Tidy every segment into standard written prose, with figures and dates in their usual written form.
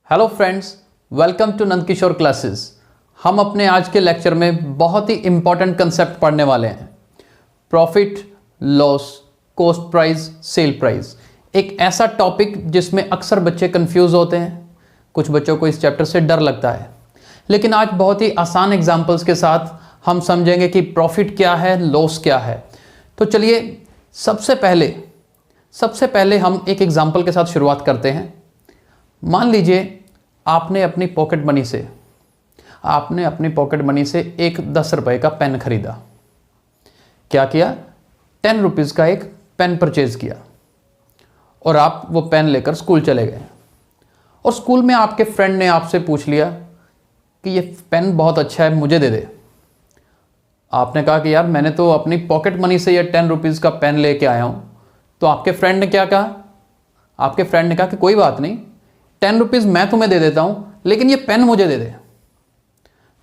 Hello friends, welcome to Nandkishore classes. हम अपने आज के लेक्चर में बहुत ही इंपॉर्टेंट कंसेप्ट पढ़ने वाले हैं। Profit, loss, cost price, sale price. एक ऐसा टॉपिक जिसमें अक्सर बच्चे कंफ्यूज होते हैं। कुछ बच्चों को इस चैप्टर से डर लगता है, लेकिन आज बहुत ही आसान एग्जाम्पल्स के साथ हम समझेंगे कि प्रॉफिट क्या है, लॉस क्या है। तो चलिए सबसे पहले हम एक एग्जाम्पल के साथ शुरुआत करते हैं। मान लीजिए आपने अपनी पॉकेट मनी से एक 10 रुपए का पेन खरीदा। क्या किया? 10 रुपीज़ का एक पेन परचेज किया और आप वो पेन लेकर स्कूल चले गए। और स्कूल में आपके फ्रेंड ने आपसे पूछ लिया कि ये पेन बहुत अच्छा है, मुझे दे दे। आपने कहा कि यार मैंने तो अपनी पॉकेट मनी से ये 10 रुपीज़ का पेन लेके आया हूँ। तो आपके फ्रेंड ने क्या कहा? आपके फ्रेंड ने कहा कि कोई बात नहीं, 10 रुपीज़ मैं तुम्हें दे देता हूँ, लेकिन ये पेन मुझे दे दे।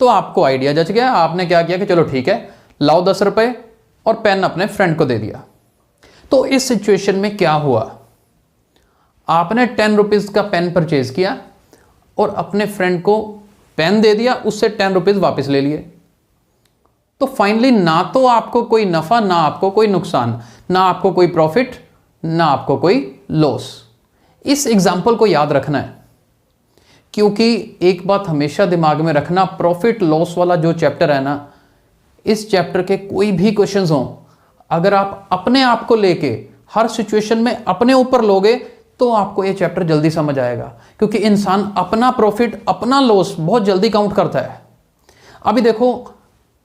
तो आपको आइडिया जच गया। आपने क्या किया कि चलो ठीक है, लाओ 10 रुपये, और पेन अपने फ्रेंड को दे दिया। तो इस सिचुएशन में क्या हुआ? आपने 10 रुपीज़ का पेन परचेज किया और अपने फ्रेंड को पेन दे दिया, उससे 10 रुपीज़ वापस ले लिए। तो फाइनली ना तो आपको कोई नफा, ना आपको कोई नुकसान, ना आपको कोई प्रॉफिट, ना आपको कोई लॉस। इस एग्जाम्पल को याद रखना है, क्योंकि एक बात हमेशा दिमाग में रखना, प्रॉफिट लॉस वाला जो चैप्टर है ना, इस चैप्टर के कोई भी क्वेश्चंस हों, अगर आप अपने आप को लेके हर सिचुएशन में अपने ऊपर लोगे तो आपको ये चैप्टर जल्दी समझ आएगा। क्योंकि इंसान अपना प्रॉफिट, अपना लॉस बहुत जल्दी काउंट करता है। अभी देखो,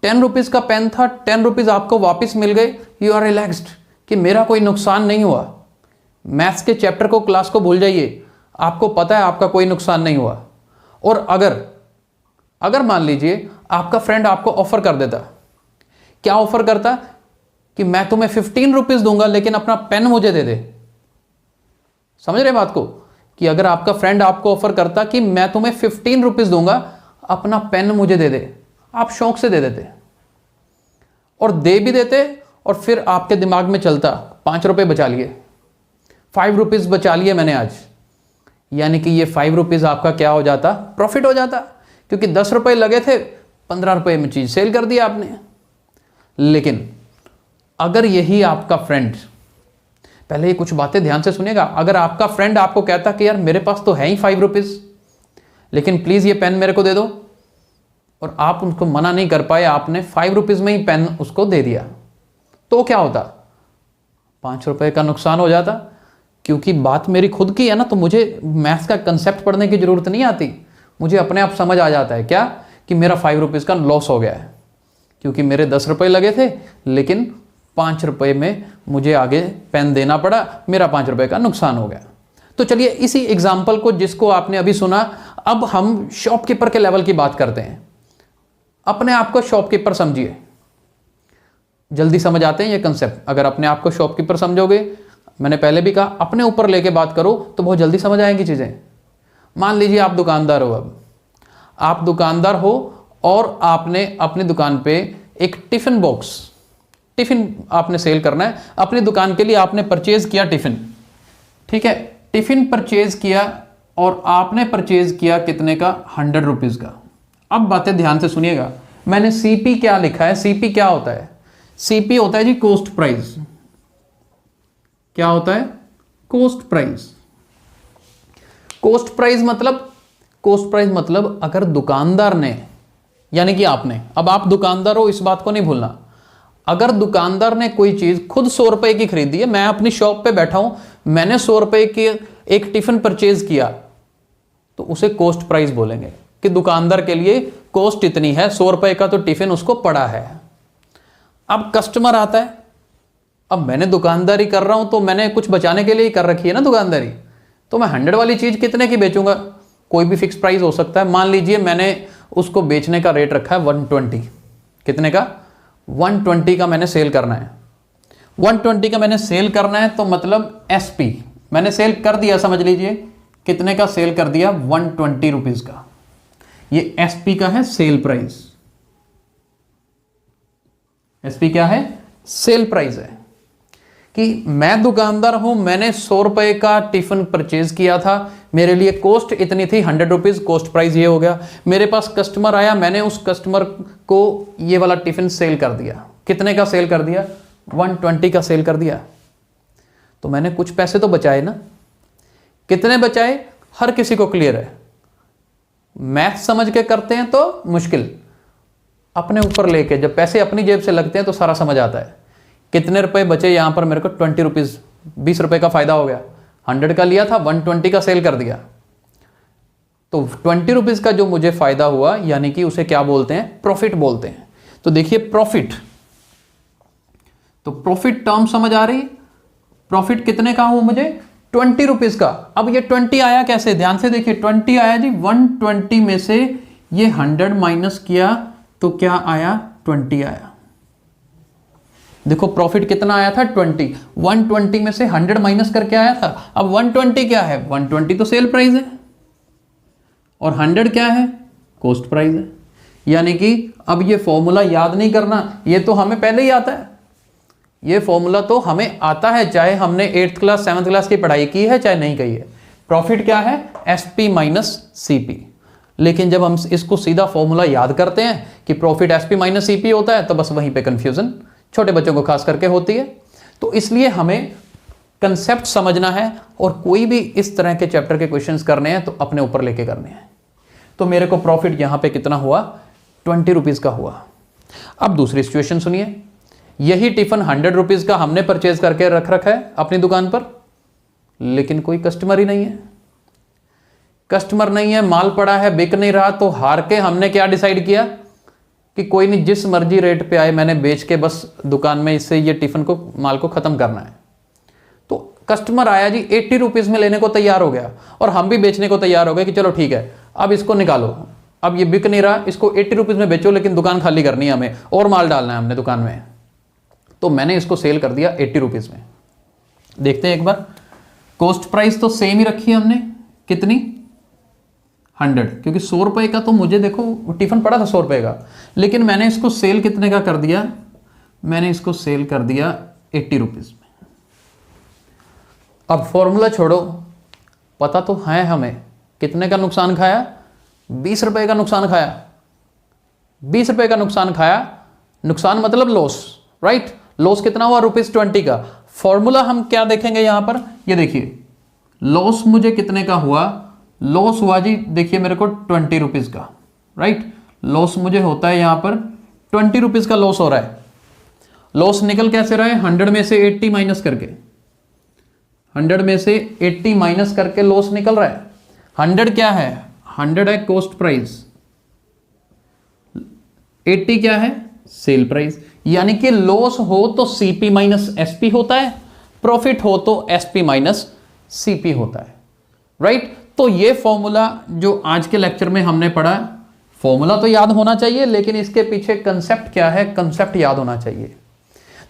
10 रुपीज़ का पेन था, 10 रुपीज़ आपको वापस मिल गए, यू आर रिलैक्स्ड कि मेरा कोई नुकसान नहीं हुआ। मैथ्स के चैप्टर को, क्लास को भूल जाइए, आपको पता है आपका कोई नुकसान नहीं हुआ। और अगर मान लीजिए आपका फ्रेंड आपको ऑफर कर देता, क्या ऑफर करता कि मैं तुम्हें 15 रुपीज़ दूंगा लेकिन अपना पेन मुझे दे दे। समझ रहे बात को? कि अगर आपका फ्रेंड आपको ऑफर करता कि मैं तुम्हें 15 रुपीज़ दूंगा, अपना पेन मुझे दे दे, आप शौक से दे देते और दे भी देते। और फिर आपके दिमाग में चलता 5 रुपये बचा लिए, 5 रुपीज़ बचा लिए मैंने आज, यानी कि ये 5 रुपीज़ आपका क्या हो जाता? प्रॉफिट हो जाता। क्योंकि 10 रुपये लगे थे, 15 रुपये में चीज़ सेल कर दिया आपने। लेकिन अगर यही आपका फ्रेंड, पहले ये कुछ बातें ध्यान से सुनिएगा, अगर आपका फ्रेंड आपको कहता कि यार मेरे पास तो है ही 5 रुपीज़, लेकिन प्लीज़ ये पेन मेरे को दे दो, और आप उनको मना नहीं कर पाए, आपने 5 रुपीज़ में ही पेन उसको दे दिया, तो क्या होता? 5 रुपये का नुकसान हो जाता। क्योंकि बात मेरी खुद की है ना, तो मुझे मैथ्स का कंसेप्ट पढ़ने की ज़रूरत नहीं आती, मुझे अपने आप समझ आ जाता है क्या कि मेरा 5 रुपीज़ का लॉस हो गया है। क्योंकि मेरे 10 रुपये लगे थे, लेकिन 5 रुपये में मुझे आगे पेन देना पड़ा, मेरा 5 रुपये का नुकसान हो गया। तो चलिए इसी एग्जाम्पल को, जिसको आपने अभी सुना, अब हम शॉपकीपर के लेवल की बात करते हैं। अपने आप को शॉपकीपर समझिए, जल्दी समझ आते हैं ये कंसेप्ट। अगर अपने आप को शॉपकीपर समझोगे, मैंने पहले भी कहा, अपने ऊपर लेके बात करो तो बहुत जल्दी समझ आएंगी चीज़ें। मान लीजिए आप दुकानदार हो। अब आप दुकानदार हो और आपने अपनी दुकान पे एक टिफ़िन आपने सेल करना है। अपनी दुकान के लिए आपने परचेज किया टिफ़िन, ठीक है, टिफ़िन परचेज किया, और आपने परचेज किया कितने का? 100 रुपीज़ का। अब बातें ध्यान से सुनिएगा, मैंने सीपी क्या लिखा है? सीपी क्या होता है? सीपी होता है जी कॉस्ट प्राइस। क्या होता है? Cost price. कॉस्ट प्राइस मतलब अगर दुकानदार ने, यानी कि आपने, अब आप दुकानदार हो, इस बात को नहीं भूलना, अगर दुकानदार ने कोई चीज खुद 100 रुपए की खरीदी है, मैं अपनी शॉप पे बैठा हूं, मैंने 100 रुपए की एक टिफिन परचेज किया, तो उसे कॉस्ट प्राइस बोलेंगे कि दुकानदार के लिए कॉस्ट इतनी है, 100 रुपए का तो टिफिन उसको पड़ा है। अब कस्टमर आता है, अब मैंने दुकानदारी कर रहा हूं तो मैंने कुछ बचाने के लिए ही कर रखी है ना दुकानदारी, तो मैं 100 वाली चीज कितने की बेचूंगा? कोई भी फिक्स प्राइस हो सकता है। मान लीजिए मैंने उसको बेचने का रेट रखा है 120। कितने का? 120 का मैंने सेल करना है। 120 का मैंने सेल करना है, तो मतलब एसपी मैंने सेल कर दिया, समझ लीजिए कितने का सेल कर दिया? 120 रुपीज का। ये एसपी का है सेल प्राइस। एसपी क्या है? सेल प्राइस है। कि मैं दुकानदार हूं, मैंने 100 रुपए का टिफिन परचेज किया था, मेरे लिए कॉस्ट इतनी थी 100 रुपीज, कॉस्ट प्राइस ये हो गया। मेरे पास कस्टमर आया, मैंने उस कस्टमर को ये वाला टिफिन सेल कर दिया। कितने का सेल कर दिया? 120 का सेल कर दिया। तो मैंने कुछ पैसे तो बचाए ना। कितने बचाए? हर किसी को क्लियर है। मैथ समझ के करते हैं तो मुश्किल, अपने ऊपर लेके जब पैसे अपनी जेब से लगते हैं तो सारा समझ आता है। कितने रुपए बचे यहां पर? मेरे को 20 रुपीज, 20 रुपए का फायदा हो गया। 100 का लिया था, 120 का सेल कर दिया। तो 20 रुपीज का जो मुझे फायदा हुआ, यानी कि उसे क्या बोलते हैं? प्रॉफिट बोलते हैं। तो देखिए प्रॉफिट, तो प्रॉफिट टर्म समझ आ रही? प्रॉफिट कितने का हुआ मुझे? 20 रुपीज का। अब ये 20 आया कैसे? ध्यान से देखिए, 20 आया जी, 120 में से ये 100 माइनस किया तो क्या आया? 20 आया। देखो प्रॉफिट कितना आया था? 20। 120 में से 100 माइनस करके आया था। अब 120 क्या है? 120 तो सेल प्राइस है और 100 क्या है? कॉस्ट प्राइस है। यानी कि अब ये फॉर्मूला याद नहीं करना, ये तो हमें पहले ही आता है। ये फॉर्मूला तो हमें आता है, चाहे हमने 8th क्लास 7th क्लास की पढ़ाई की है चाहे नहीं की है। प्रॉफिट क्या है? SP minus CP। लेकिन जब हम इसको सीधा फॉर्मूला याद करते हैं कि प्रॉफिट SP माइनस CP होता है, तो बस वहीं पे कंफ्यूजन छोटे बच्चों को खास करके होती है। तो इसलिए हमें कंसेप्ट समझना है, और कोई भी इस तरह के चैप्टर के क्वेश्चंस करने हैं तो अपने ऊपर लेके करने हैं। तो मेरे को प्रॉफिट यहां पे कितना हुआ? 20 रुपीज का हुआ। अब दूसरी सिचुएशन सुनिए। यही टिफिन 100 रुपीज का हमने परचेज करके रख रखा है अपनी दुकान पर, लेकिन कोई कस्टमर ही नहीं है। कस्टमर नहीं है, माल पड़ा है, बिक नहीं रहा। तो हार के हमने क्या डिसाइड किया कि कोई नहीं, जिस मर्जी रेट पे आए मैंने बेच के बस दुकान में इससे ये टिफिन को, माल को खत्म करना है। तो कस्टमर आया जी, 80 रुपीज में लेने को तैयार हो गया, और हम भी बेचने को तैयार हो गए कि चलो ठीक है, अब इसको निकालो, अब ये बिक नहीं रहा, इसको 80 रुपीज में बेचो, लेकिन दुकान खाली करनी है हमें और माल डालना है हमने दुकान में। तो मैंने इसको सेल कर दिया 80 रुपीज में। देखते हैं एक बार, कॉस्ट प्राइस तो सेम ही रखी है हमने, कितनी? 100, क्योंकि 100 रुपए का तो मुझे देखो टिफिन पड़ा था 100 रुपए का, लेकिन मैंने इसको सेल कितने का कर दिया? मैंने इसको सेल कर दिया 80 रुपीज में। अब फॉर्मूला छोड़ो, पता तो है हमें कितने का नुकसान खाया? 20 रुपए का नुकसान खाया। 20 रुपए का नुकसान खाया, नुकसान मतलब लॉस, राइट? लॉस कितना हुआ? ₹20 का। फॉर्मूला हम क्या देखेंगे यहां पर? ये देखिए, लॉस मुझे कितने का हुआ? लॉस हुआ जी, देखिए मेरे को 20 रुपीज का, राइट? लॉस मुझे होता है यहां पर 20 रुपीज का लॉस हो रहा है। लॉस निकल कैसे रहा है? 100 में से 80 माइनस करके, 100 में से 80 माइनस करके लॉस निकल रहा है। 100 क्या है? 100 है कॉस्ट प्राइस, 80 क्या है? Sale price. यानी कि लॉस हो तो CP माइनस SP होता है, प्रॉफिट हो तो SP माइनस CP होता है, राइट? तो ये फॉर्मूला जो आज के लेक्चर में हमने पढ़ा, फॉर्मूला तो याद होना चाहिए, लेकिन इसके पीछे कंसेप्ट क्या है, कंसेप्ट याद होना चाहिए।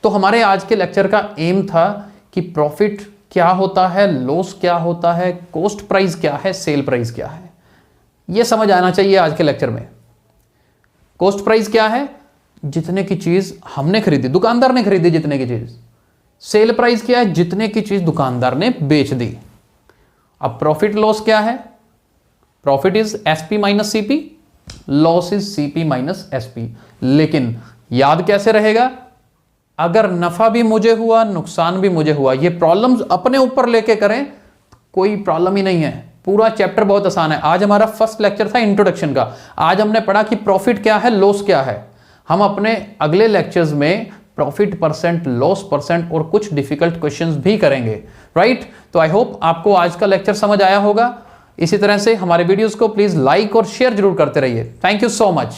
तो हमारे आज के लेक्चर का एम था कि प्रॉफिट क्या होता है, लॉस क्या होता है, कॉस्ट प्राइस क्या है, सेल प्राइस क्या है, यह समझ आना चाहिए आज के लेक्चर में। कॉस्ट प्राइस क्या है? जितने की चीज हमने खरीदी, दुकानदार ने खरीदी जितने की चीज। सेल प्राइस क्या है? जितने की चीज दुकानदार ने बेच दी। अब प्रॉफिट लॉस क्या है? Profit is SP minus CP, loss is CP minus SP। लेकिन याद कैसे रहेगा? अगर नफा भी मुझे हुआ, नुकसान भी मुझे हुआ, ये प्रॉब्लम्स अपने ऊपर लेके करें, कोई प्रॉब्लम ही नहीं है। पूरा चैप्टर बहुत आसान है। आज हमारा फर्स्ट लेक्चर था इंट्रोडक्शन का। आज हमने पढ़ा कि प्रॉफिट क्या है, लॉस क्या है। हम अपने अगले लेक्चर्स में प्रॉफिट परसेंट, लॉस परसेंट और कुछ डिफिकल्ट क्वेश्चंस भी करेंगे, राइट? तो आई होप आपको आज का लेक्चर समझ आया होगा। इसी तरह से हमारे वीडियोस को प्लीज लाइक और शेयर जरूर करते रहिए। Thank you so much.